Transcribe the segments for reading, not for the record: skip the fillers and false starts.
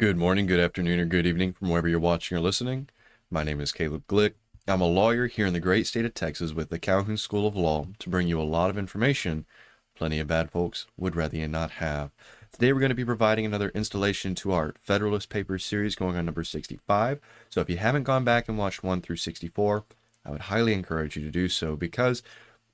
Good morning, good afternoon, or good evening from wherever you're watching or listening. My name is Caleb Glick. I'm a lawyer here in the great state of Texas with the Calhoun School of Law to bring you a lot of information plenty of bad folks would rather you not have. Today we're going to be providing another installation to our Federalist Papers series going on number 65. So if you haven't gone back and watched 1 through 64, I would highly encourage you to do so, because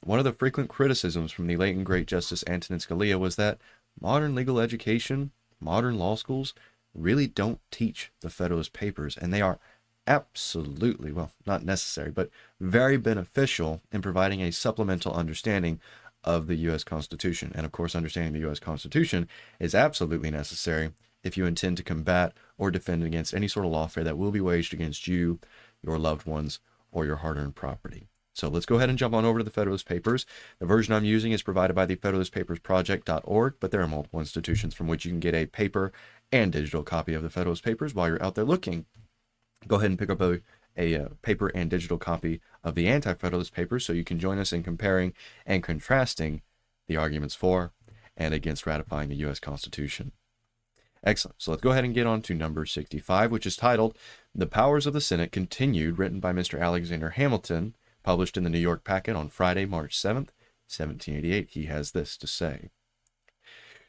one of the frequent criticisms from the late and great Justice Antonin Scalia was that modern legal education, modern law schools, really don't teach the Federalist Papers, and they are absolutely, well, not necessary, but very beneficial in providing a supplemental understanding of the U.S. Constitution. And of course, understanding the U.S. Constitution is absolutely necessary if you intend to combat or defend against any sort of lawfare that will be waged against you, your loved ones, or your hard-earned property. So let's go ahead and jump on over to the Federalist Papers. The version I'm using is provided by the federalistpapersproject.org, but there are multiple institutions from which you can get a paper and digital copy of the Federalist Papers while you're out there looking. Go ahead and pick up a paper and digital copy of the Anti-Federalist Papers so you can join us in comparing and contrasting the arguments for and against ratifying the U.S. Constitution. Excellent. So let's go ahead and get on to number 65, which is titled "The Powers of the Senate Continued," written by Mr. Alexander Hamilton, published in the New York Packet on Friday, March 7th, 1788. He has this to say: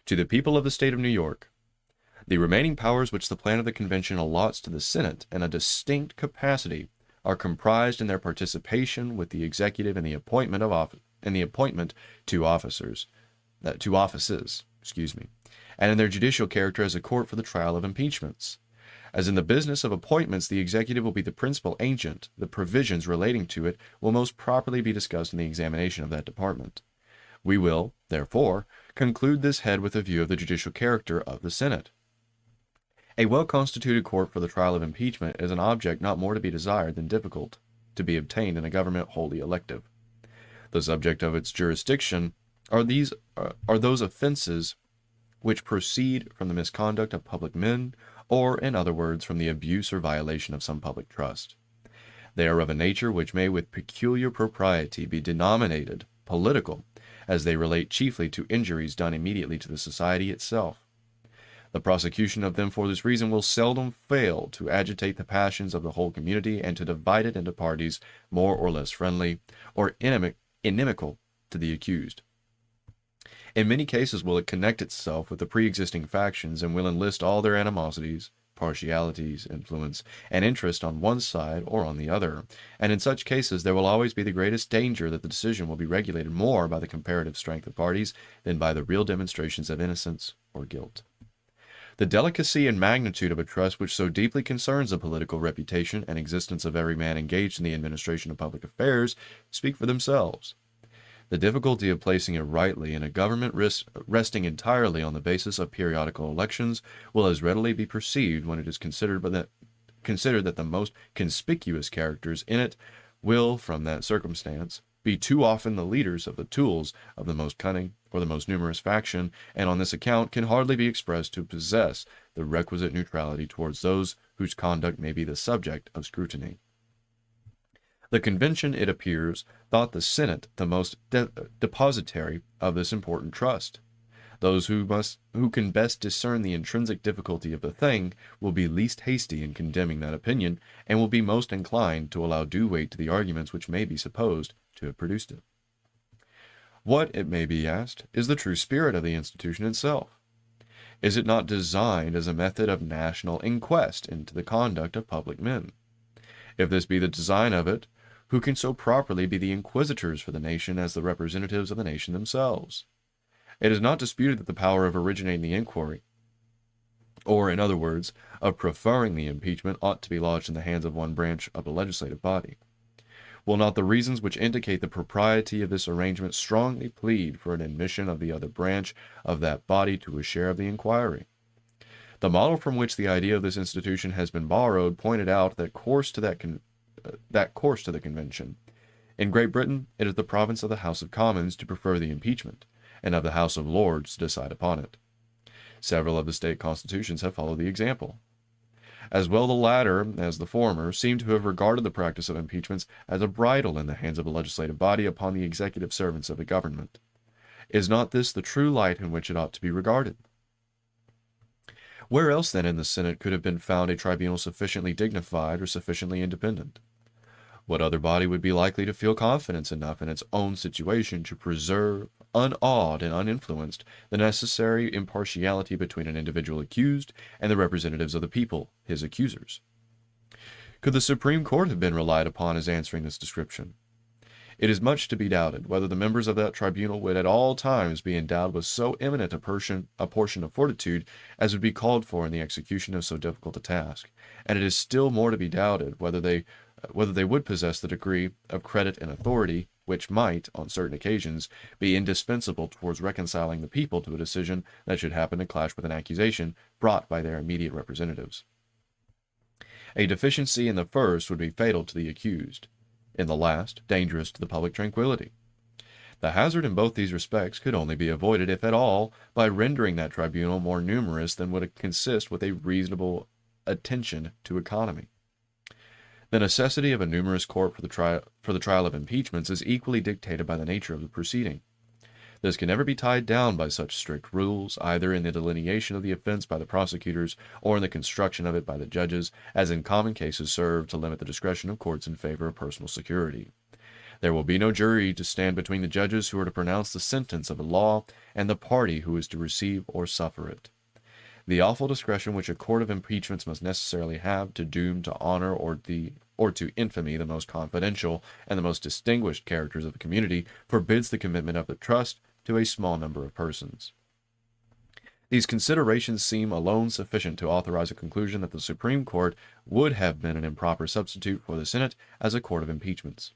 "To the people of the state of New York, the remaining powers which the plan of the convention allots to the Senate in a distinct capacity are comprised in their participation with the executive in the appointment to offices, and in their judicial character as a court for the trial of impeachments. As in the business of appointments, the executive will be the principal agent. The provisions relating to it will most properly be discussed in the examination of that department. We will, therefore, conclude this head with a view of the judicial character of the Senate. A well-constituted court for the trial of impeachment is an object not more to be desired than difficult to be obtained in a government wholly elective. The subject of its jurisdiction are those offenses which proceed from the misconduct of public men, or, in other words, from the abuse or violation of some public trust. They are of a nature which may with peculiar propriety be denominated political, as they relate chiefly to injuries done immediately to the society itself. The prosecution of them for this reason will seldom fail to agitate the passions of the whole community and to divide it into parties more or less friendly or inimical to the accused. In many cases will it connect itself with the pre-existing factions and will enlist all their animosities, partialities, influence, and interest on one side or on the other, and in such cases there will always be the greatest danger that the decision will be regulated more by the comparative strength of parties than by the real demonstrations of innocence or guilt. The delicacy and magnitude of a trust which so deeply concerns the political reputation and existence of every man engaged in the administration of public affairs speak for themselves. The difficulty of placing it rightly in a government resting entirely on the basis of periodical elections will as readily be perceived when it is considered that the most conspicuous characters in it will, from that circumstance, be too often the leaders of the tools of the most cunning or the most numerous faction, and on this account can hardly be expressed to possess the requisite neutrality towards those whose conduct may be the subject of scrutiny. The convention, it appears, thought the Senate the most depositary of this important trust. Those who can best discern the intrinsic difficulty of the thing will be least hasty in condemning that opinion, and will be most inclined to allow due weight to the arguments which may be supposed to have produced it. What, it may be asked, is the true spirit of the institution itself? Is it not designed as a method of national inquest into the conduct of public men? If this be the design of it, who can so properly be the inquisitors for the nation as the representatives of the nation themselves? It is not disputed that the power of originating the inquiry, or in other words, of preferring the impeachment, ought to be lodged in the hands of one branch of the legislative body. Will not the reasons which indicate the propriety of this arrangement strongly plead for an admission of the other branch of that body to a share of the inquiry? The model from which the idea of this institution has been borrowed pointed out that course to the convention. In Great Britain, it is the province of the House of Commons to prefer the impeachment, and of the House of Lords to decide upon it. Several of the state constitutions have followed the example. As well the latter as the former seem to have regarded the practice of impeachments as a bridle in the hands of the legislative body upon the executive servants of the government. Is not this the true light in which it ought to be regarded? Where else then in the Senate could have been found a tribunal sufficiently dignified or sufficiently independent? What other body would be likely to feel confidence enough in its own situation to preserve, unawed and uninfluenced, the necessary impartiality between an individual accused and the representatives of the people, his accusers? Could the Supreme Court have been relied upon as answering this description? It is much to be doubted whether the members of that tribunal would at all times be endowed with so eminent a portion of fortitude as would be called for in the execution of so difficult a task, and it is still more to be doubted whether they would possess the degree of credit and authority which might, on certain occasions, be indispensable towards reconciling the people to a decision that should happen to clash with an accusation brought by their immediate representatives. A deficiency in the first would be fatal to the accused, in the last, dangerous to the public tranquility. The hazard in both these respects could only be avoided, if at all, by rendering that tribunal more numerous than would consist with a reasonable attention to economy. The necessity of a numerous court for the trial of impeachments is equally dictated by the nature of the proceeding. This can never be tied down by such strict rules, either in the delineation of the offense by the prosecutors or in the construction of it by the judges, as in common cases serve to limit the discretion of courts in favor of personal security. There will be no jury to stand between the judges who are to pronounce the sentence of a law and the party who is to receive or suffer it. The awful discretion which a court of impeachments must necessarily have to doom to honor or to infamy the most confidential and the most distinguished characters of the community forbids the commitment of the trust to a small number of persons. These considerations seem alone sufficient to authorize a conclusion that the Supreme Court would have been an improper substitute for the Senate as a court of impeachments.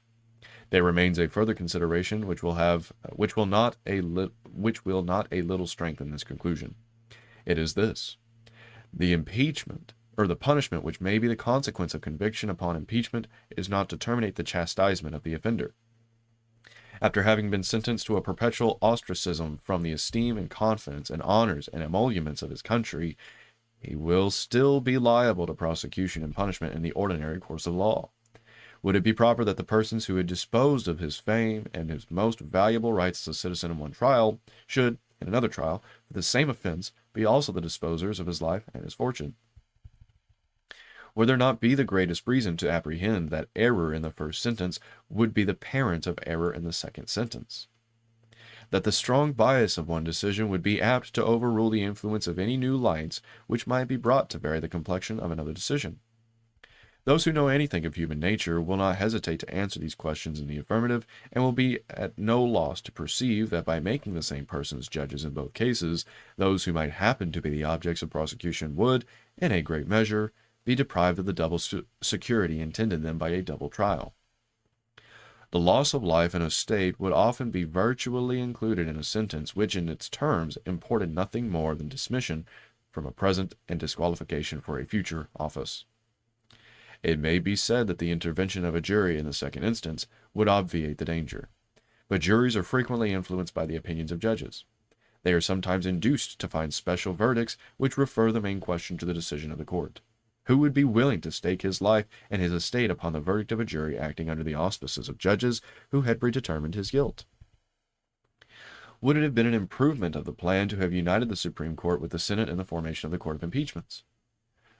There remains a further consideration which will not a little strengthen this conclusion. It is this: the impeachment, or the punishment which may be the consequence of conviction upon impeachment, is not to terminate the chastisement of the offender. After having been sentenced to a perpetual ostracism from the esteem and confidence and honors and emoluments of his country, he will still be liable to prosecution and punishment in the ordinary course of law. Would it be proper that the persons who had disposed of his fame and his most valuable rights as a citizen in one trial should, in another trial, for the same offense, be also the disposers of his life and his fortune? Would there not be the greatest reason to apprehend that error in the first sentence would be the parent of error in the second sentence? That the strong bias of one decision would be apt to overrule the influence of any new lights which might be brought to vary the complexion of another decision? Those who know anything of human nature will not hesitate to answer these questions in the affirmative, and will be at no loss to perceive that by making the same persons judges in both cases, those who might happen to be the objects of prosecution would, in a great measure, be deprived of the double security intended them by a double trial. The loss of life and estate would often be virtually included in a sentence which in its terms imported nothing more than dismission from a present and disqualification for a future office. It may be said that the intervention of a jury in the second instance would obviate the danger, but juries are frequently influenced by the opinions of judges. They are sometimes induced to find special verdicts which refer the main question to the decision of the court. Who would be willing to stake his life and his estate upon the verdict of a jury acting under the auspices of judges who had predetermined his guilt? Would it have been an improvement of the plan to have united the Supreme Court with the Senate in the formation of the Court of Impeachments?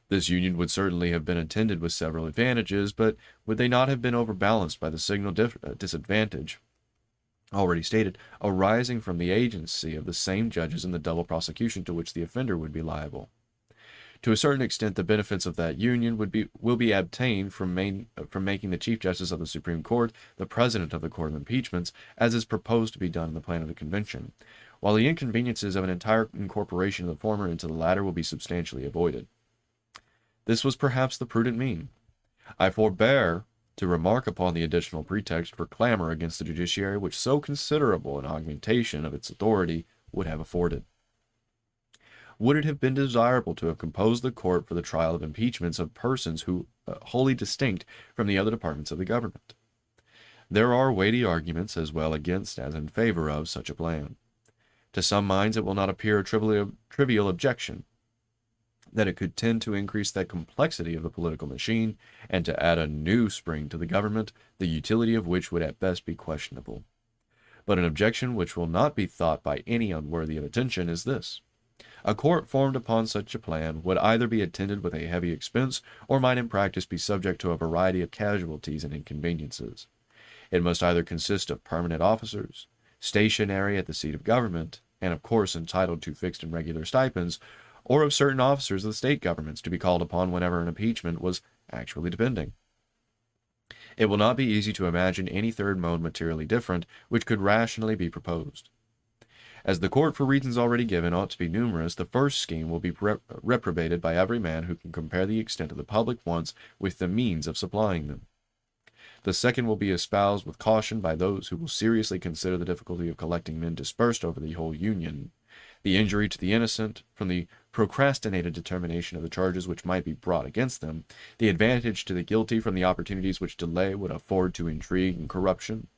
This union would certainly have been attended with several advantages, but would they not have been overbalanced by the signal disadvantage already stated, arising from the agency of the same judges in the double prosecution to which the offender would be liable? To a certain extent, the benefits of that union will be obtained from making the Chief Justice of the Supreme Court the President of the Court of Impeachments, as is proposed to be done in the plan of the Convention, while the inconveniences of an entire incorporation of the former into the latter will be substantially avoided. This was perhaps the prudent mean. I forbear to remark upon the additional pretext for clamor against the judiciary which so considerable an augmentation of its authority would have afforded. Would it have been desirable to have composed the court for the trial of impeachments of persons who wholly distinct from the other departments of the government? There are weighty arguments as well against as in favor of such a plan. To some minds it will not appear a trivial objection that it could tend to increase the complexity of the political machine and to add a new spring to the government, the utility of which would at best be questionable. But an objection which will not be thought by any unworthy of attention is this: A court formed upon such a plan would either be attended with a heavy expense or might in practice be subject to a variety of casualties and inconveniences. It must either consist of permanent officers, stationary at the seat of government, and of course entitled to fixed and regular stipends, or of certain officers of the state governments to be called upon whenever an impeachment was actually pending. It will not be easy to imagine any third mode materially different which could rationally be proposed. As the court, for reasons already given, ought to be numerous, the first scheme will be reprobated by every man who can compare the extent of the public wants with the means of supplying them. The second will be espoused with caution by those who will seriously consider the difficulty of collecting men dispersed over the whole Union, the injury to the innocent from the procrastinated determination of the charges which might be brought against them, the advantage to the guilty from the opportunities which delay would afford to intrigue and corruption,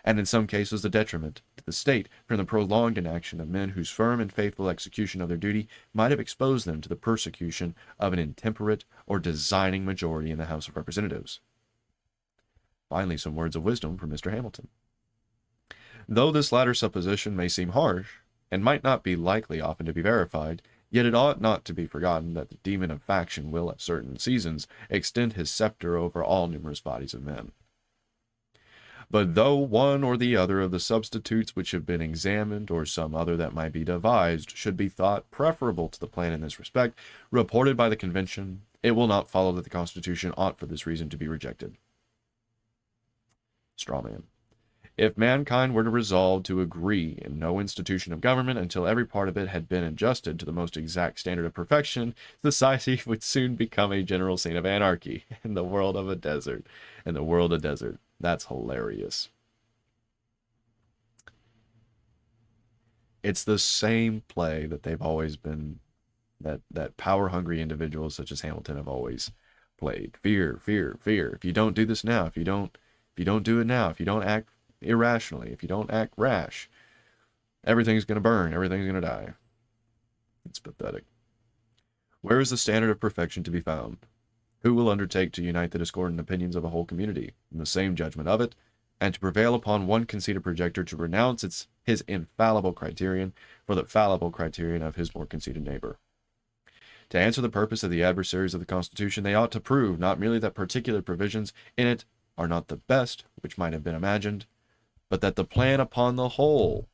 and in some cases the detriment to the state from the prolonged inaction of men whose firm and faithful execution of their duty might have exposed them to the persecution of an intemperate or designing majority in the House of Representatives. Finally, some words of wisdom from Mr. Hamilton. Though this latter supposition may seem harsh, and might not be likely often to be verified, yet it ought not to be forgotten that the demon of faction will at certain seasons extend his scepter over all numerous bodies of men. But though one or the other of the substitutes which have been examined, or some other that might be devised, should be thought preferable to the plan in this respect, reported by the convention, it will not follow that the Constitution ought for this reason to be rejected. Straw man. If mankind were to resolve to agree in no institution of government until every part of it had been adjusted to the most exact standard of perfection, society would soon become a general scene of anarchy in the world of a desert. In the world of desert. That's hilarious. It's the same play that they've always been, that power-hungry individuals such as Hamilton have always played. Fear, fear, fear. If you don't do this now, if you don't do it now, if you don't act irrationally, if you don't act rash, everything's going to burn, everything's going to die. It's pathetic. Where is the standard of perfection to be found? Who will undertake to unite the discordant opinions of a whole community in the same judgment of it, and to prevail upon one conceited projector to renounce his infallible criterion for the fallible criterion of his more conceited neighbor? To answer the purpose of the adversaries of the Constitution, they ought to prove not merely that particular provisions in it are not the best which might have been imagined, but that the plan upon the whole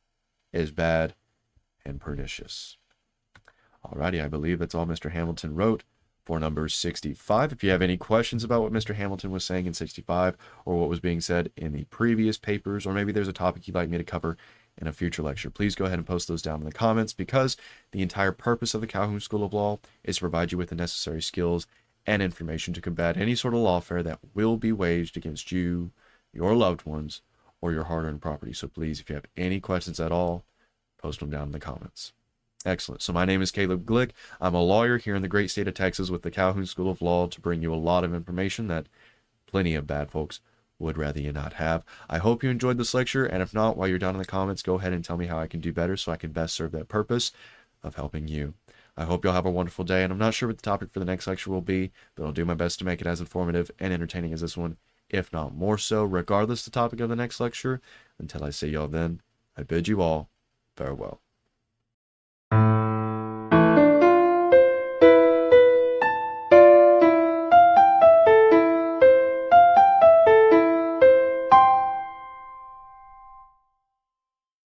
is bad and pernicious. Alrighty, I believe that's all Mr. Hamilton wrote for number 65. If you have any questions about what Mr. Hamilton was saying in 65 or what was being said in the previous papers, or maybe there's a topic you'd like me to cover in a future lecture, please go ahead and post those down in the comments, because the entire purpose of the Calhoun School of Law is to provide you with the necessary skills and information to combat any sort of lawfare that will be waged against you, your loved ones, or your hard-earned property. So please, if you have any questions at all, post them down in the comments. Excellent. So my name is Caleb Glick. I'm a lawyer here in the great state of Texas with the Calhoun School of Law to bring you a lot of information that plenty of bad folks would rather you not have. I hope you enjoyed this lecture, and if not, while you're down in the comments, go ahead and tell me how I can do better so I can best serve that purpose of helping you. I hope you'll have a wonderful day, and I'm not sure what the topic for the next lecture will be, but I'll do my best to make it as informative and entertaining as this one, if not more so, regardless of the topic of the next lecture. Until I see y'all then, I bid you all farewell.